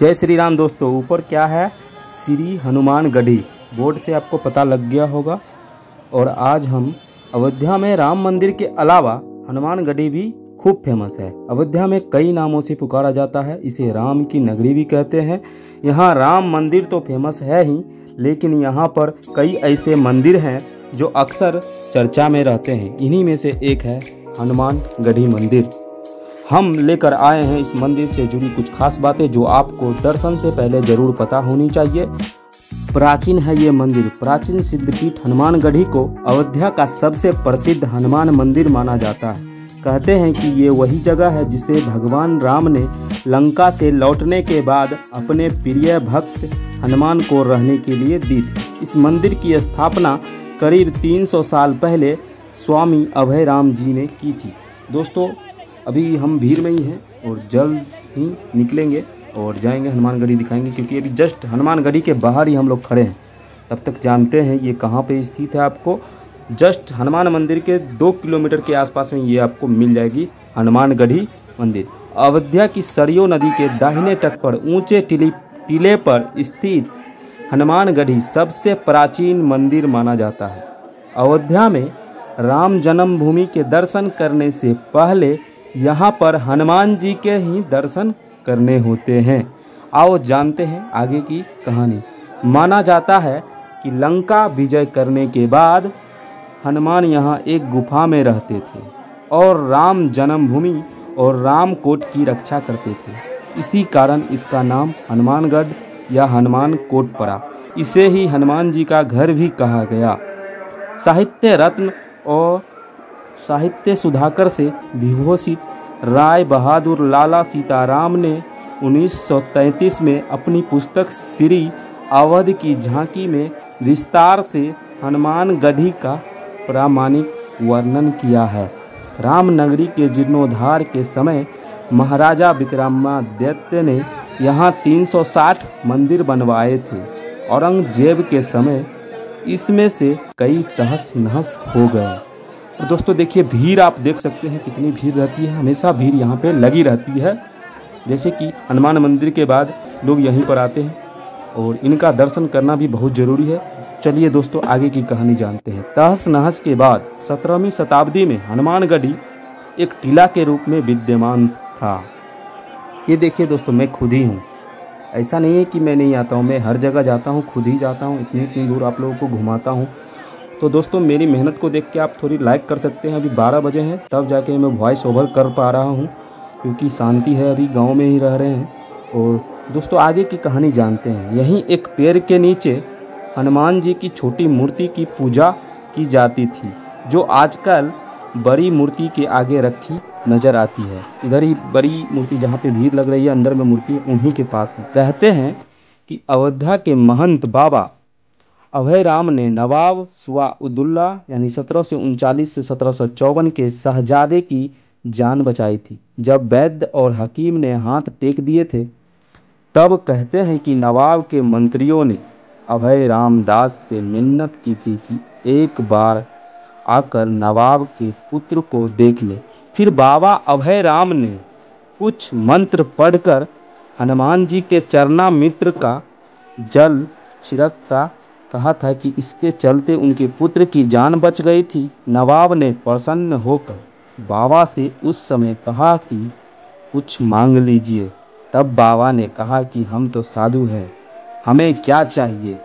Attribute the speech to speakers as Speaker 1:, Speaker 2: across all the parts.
Speaker 1: जय श्री राम दोस्तों। ऊपर क्या है, श्री हनुमान गढ़ी बोर्ड से आपको पता लग गया होगा। और आज हम अयोध्या में राम मंदिर के अलावा हनुमान गढ़ी भी खूब फेमस है। अयोध्या में कई नामों से पुकारा जाता है, इसे राम की नगरी भी कहते हैं। यहाँ राम मंदिर तो फेमस है ही, लेकिन यहाँ पर कई ऐसे मंदिर हैं जो अक्सर चर्चा में रहते हैं। इन्हीं में से एक है हनुमान गढ़ी मंदिर। हम लेकर आए हैं इस मंदिर से जुड़ी कुछ खास बातें जो आपको दर्शन से पहले जरूर पता होनी चाहिए। प्राचीन है ये मंदिर। प्राचीन सिद्धपीठ हनुमान गढ़ी को अयोध्या का सबसे प्रसिद्ध हनुमान मंदिर माना जाता है। कहते हैं कि ये वही जगह है जिसे भगवान राम ने लंका से लौटने के बाद अपने प्रिय भक्त हनुमान को रहने के लिए दी थी। इस मंदिर की स्थापना करीब 300 साल पहले स्वामी अभय राम जी ने की थी। दोस्तों, अभी हम भीड़ में ही हैं और जल्द ही निकलेंगे और जाएंगे हनुमान गढ़ी दिखाएंगे, क्योंकि अभी जस्ट हनुमान गढ़ी के बाहर ही हम लोग खड़े हैं। तब तक जानते हैं ये कहाँ पे स्थित है। आपको जस्ट हनुमान मंदिर के 2 किलोमीटर के आसपास में ये आपको मिल जाएगी हनुमान गढ़ी मंदिर। अयोध्या की सरयू नदी के दाहिने तट पर ऊंचे टीले पर स्थित हनुमान गढ़ी सबसे प्राचीन मंदिर माना जाता है। अयोध्या में राम जन्मभूमि के दर्शन करने से पहले यहाँ पर हनुमान जी के ही दर्शन करने होते हैं। आओ जानते हैं आगे की कहानी। माना जाता है कि लंका विजय करने के बाद हनुमान यहाँ एक गुफा में रहते थे और राम जन्मभूमि और रामकोट की रक्षा करते थे। इसी कारण इसका नाम हनुमानगढ़ या हनुमान कोट पड़ा। इसे ही हनुमान जी का घर भी कहा गया। साहित्य रत्न और साहित्य सुधाकर से विभूषित राय बहादुर लाला सीताराम ने 1933 में अपनी पुस्तक श्री अवध की झांकी में विस्तार से हनुमान गढ़ी का प्रामाणिक वर्णन किया है। रामनगरी के जीर्णोद्धार के समय महाराजा विक्रमादित्य ने यहाँ 360 मंदिर बनवाए थे। औरंगजेब के समय इसमें से कई तहस नहस हो गए। और दोस्तों देखिए, भीड़ आप देख सकते हैं कितनी भीड़ रहती है। हमेशा भीड़ यहाँ पे लगी रहती है। जैसे कि हनुमान मंदिर के बाद लोग यहीं पर आते हैं और इनका दर्शन करना भी बहुत ज़रूरी है। चलिए दोस्तों, आगे की कहानी जानते हैं। तहस नहस के बाद 17वीं शताब्दी में हनुमान गढ़ी एक टीला के रूप में विद्यमान था। ये देखिए दोस्तों, मैं खुद ही हूँ। ऐसा नहीं है कि मैं नहीं आता हूँ, मैं हर जगह जाता हूँ, खुद ही जाता हूँ, इतनी दूर आप लोगों को घुमाता हूँ। तो दोस्तों, मेरी मेहनत को देख के आप थोड़ी लाइक कर सकते हैं। अभी 12 बजे हैं, तब जाके मैं वॉइस ओवर कर पा रहा हूँ, क्योंकि शांति है, अभी गांव में ही रह रहे हैं। और दोस्तों, आगे की कहानी जानते हैं। यहीं एक पेड़ के नीचे हनुमान जी की छोटी मूर्ति की पूजा की जाती थी, जो आजकल बड़ी मूर्ति के आगे रखी नज़र आती है। इधर ही बड़ी मूर्ति जहाँ पे भीड़ लग रही है, अंदर में मूर्ति उन्हीं के पास है। कहते हैं कि अयोध्या के महंत बाबा अभय राम ने नवाब सुवाउद्दौला यानी 1739 से 1754 के शहजादे की जान बचाई थी। जब वैद्य और हकीम ने हाथ टेक दिए थे, तब कहते हैं कि नवाब के मंत्रियों ने अभय रामदास से मिन्नत की थी कि एक बार आकर नवाब के पुत्र को देख ले। फिर बाबा अभय राम ने कुछ मंत्र पढ़कर हनुमान जी के चरणामृत का जल छिड़कता कहा था कि इसके चलते उनके पुत्र की जान बच गई थी। नवाब ने प्रसन्न होकर बाबा से उस समय कहा कि कुछ मांग लीजिए। तब बाबा ने कहा कि हम तो साधु हैं, हमें क्या चाहिए।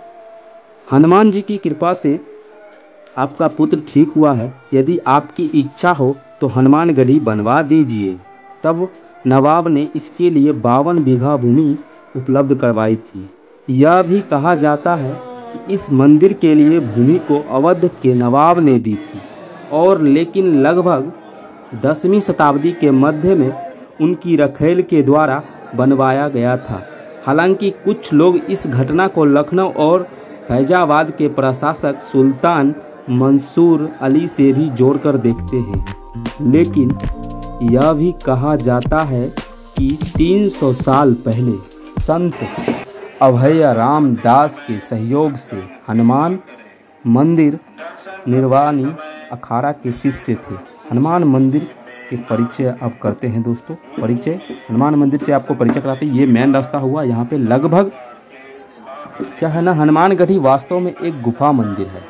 Speaker 1: हनुमान जी की कृपा से आपका पुत्र ठीक हुआ है। यदि आपकी इच्छा हो तो हनुमान गढ़ी बनवा दीजिए। तब नवाब ने इसके लिए 52 बीघा भूमि उपलब्ध करवाई थी। यह भी कहा जाता है कि इस मंदिर के लिए भूमि को अवध के नवाब ने दी थी, और लेकिन लगभग 10वीं शताब्दी के मध्य में उनकी रखेल के द्वारा बनवाया गया था। हालांकि कुछ लोग इस घटना को लखनऊ और फैजाबाद के प्रशासक सुल्तान मंसूर अली से भी जोड़कर देखते हैं। लेकिन यह भी कहा जाता है कि 300 साल पहले संत अभय रामदास के सहयोग से हनुमान मंदिर निर्वाणी अखाड़ा के शिष्य थे। हनुमान मंदिर के परिचय अब करते हैं दोस्तों। परिचय हनुमान मंदिर से आपको परिचय कराते हैं। ये मेन रास्ता हुआ। यहाँ पे लगभग क्या है ना, हनुमानगढ़ी वास्तव में एक गुफा मंदिर है।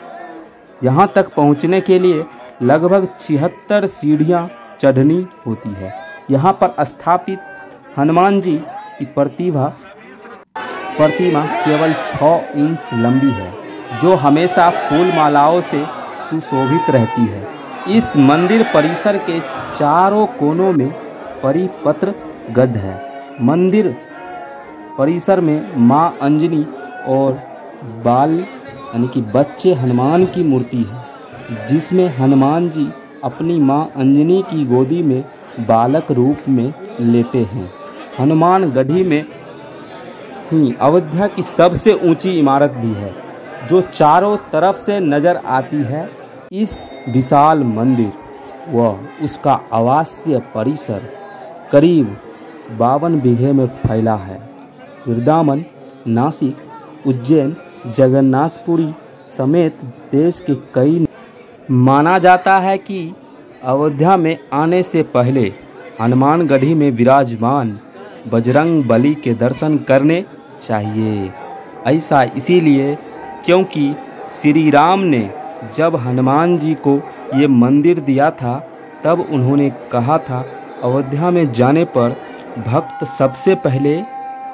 Speaker 1: यहाँ तक पहुँचने के लिए लगभग 76 सीढ़ियाँ चढ़नी होती है। यहाँ पर स्थापित हनुमान जी की प्रतिमा केवल 6 इंच लंबी है, जो हमेशा फूल मालाओं से सुशोभित रहती है। इस मंदिर परिसर के चारों कोनों में परिपत्र गद्य है। मंदिर परिसर में मां अंजनी और बाल यानी कि बच्चे हनुमान की मूर्ति है, जिसमें हनुमान जी अपनी मां अंजनी की गोदी में बालक रूप में लेटे हैं। हनुमानगढ़ी में ही अयोध्या की सबसे ऊंची इमारत भी है, जो चारों तरफ से नजर आती है। इस विशाल मंदिर व उसका आवासीय परिसर करीब 52 बीघे में फैला है। वृंदावन, नासिक, उज्जैन, जगन्नाथपुरी समेत देश के कई माना जाता है कि अयोध्या में आने से पहले हनुमानगढ़ी में विराजमान बजरंग बली के दर्शन करने चाहिए। ऐसा इसीलिए क्योंकि श्री राम ने जब हनुमान जी को ये मंदिर दिया था, तब उन्होंने कहा था अयोध्या में जाने पर भक्त सबसे पहले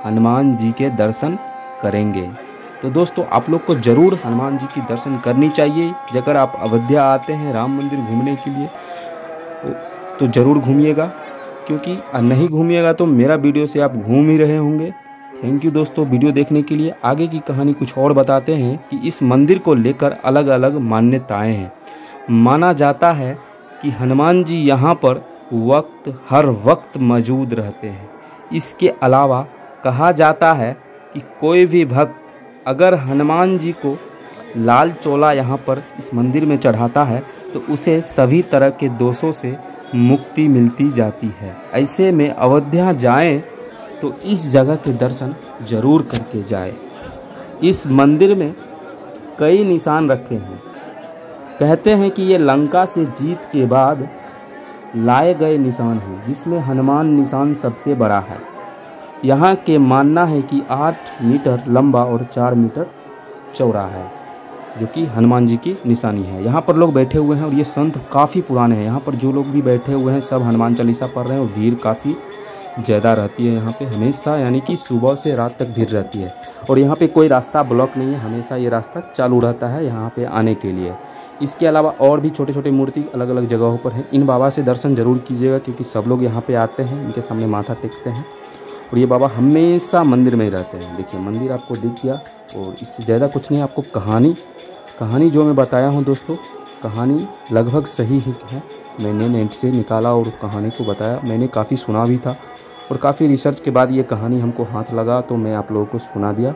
Speaker 1: हनुमान जी के दर्शन करेंगे। तो दोस्तों आप लोग को ज़रूर हनुमान जी की दर्शन करनी चाहिए। अगर आप अयोध्या आते हैं राम मंदिर घूमने के लिए तो ज़रूर घूमिएगा, क्योंकि नहीं घूमिएगा तो मेरा वीडियो से आप घूम ही रहे होंगे। थैंक यू दोस्तों वीडियो देखने के लिए। आगे की कहानी कुछ और बताते हैं कि इस मंदिर को लेकर अलग अलग मान्यताएं हैं। माना जाता है कि हनुमान जी यहाँ पर हर वक्त मौजूद रहते हैं। इसके अलावा कहा जाता है कि कोई भी भक्त अगर हनुमान जी को लाल चोला यहाँ पर इस मंदिर में चढ़ाता है तो उसे सभी तरह के दोषों से मुक्ति मिलती जाती है। ऐसे में अयोध्या जाएं तो इस जगह के दर्शन जरूर करके जाए। इस मंदिर में कई निशान रखे हैं। कहते हैं कि ये लंका से जीत के बाद लाए गए निशान हैं, जिसमें हनुमान निशान सबसे बड़ा है। यहाँ के मानना है कि 8 मीटर लंबा और 4 मीटर चौड़ा है, जो कि हनुमान जी की निशानी है। यहाँ पर लोग बैठे हुए हैं और ये संत काफ़ी पुराने हैं। यहाँ पर जो लोग भी बैठे हुए हैं सब हनुमान चालीसा पढ़ रहे हैं और भीड़ काफ़ी ज़्यादा रहती है यहाँ पे हमेशा, यानी कि सुबह से रात तक भीड़ रहती है। और यहाँ पे कोई रास्ता ब्लॉक नहीं है, हमेशा ये रास्ता चालू रहता है यहाँ पे आने के लिए। इसके अलावा और भी छोटे छोटे मूर्ति अलग अलग जगहों पर हैं। इन बाबा से दर्शन ज़रूर कीजिएगा, क्योंकि सब लोग यहाँ पे आते हैं, इनके सामने माथा टेकते हैं। और ये बाबा हमेशा मंदिर में ही रहते हैं। देखिए मंदिर आपको दिख गया, और इससे ज़्यादा कुछ नहीं। आपको कहानी जो मैं बताया हूँ दोस्तों, कहानी लगभग सही ही है। मैंने नेट से निकाला और कहानी को बताया। मैंने काफ़ी सुना भी था और काफ़ी रिसर्च के बाद ये कहानी हमको हाथ लगा तो मैं आप लोगों को सुना दिया।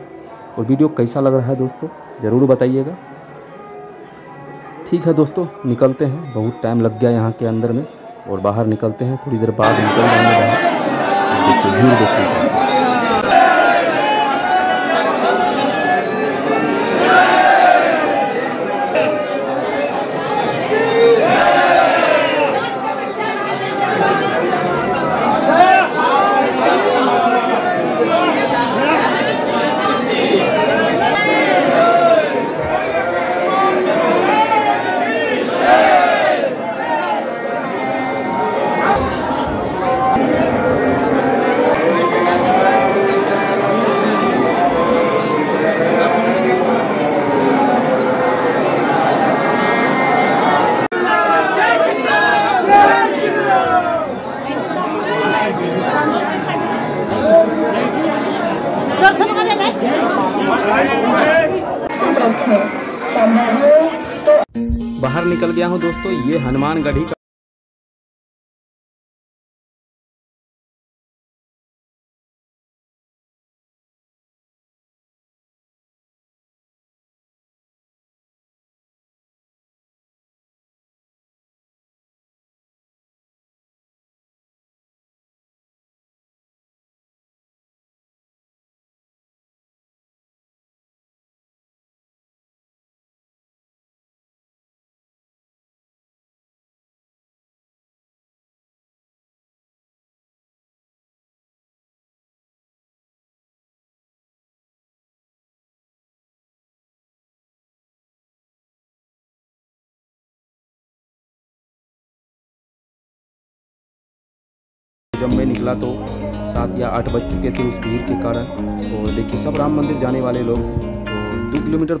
Speaker 1: और वीडियो कैसा लग रहा है दोस्तों ज़रूर बताइएगा। ठीक है दोस्तों, निकलते हैं। बहुत टाइम लग गया यहाँ के अंदर में, और बाहर निकलते हैं। थोड़ी देर बाद निकल जाएंगे बाहर। देखिए भीड़ देखिए। बाहर निकल गया हूँ दोस्तों। ये हनुमानगढ़ी का जब मैं निकला तो 7 या 8 बज चुके थे उस भीड़ के कारण। और देखिए सब राम मंदिर जाने वाले लोग हैं। तो 2 किलोमीटर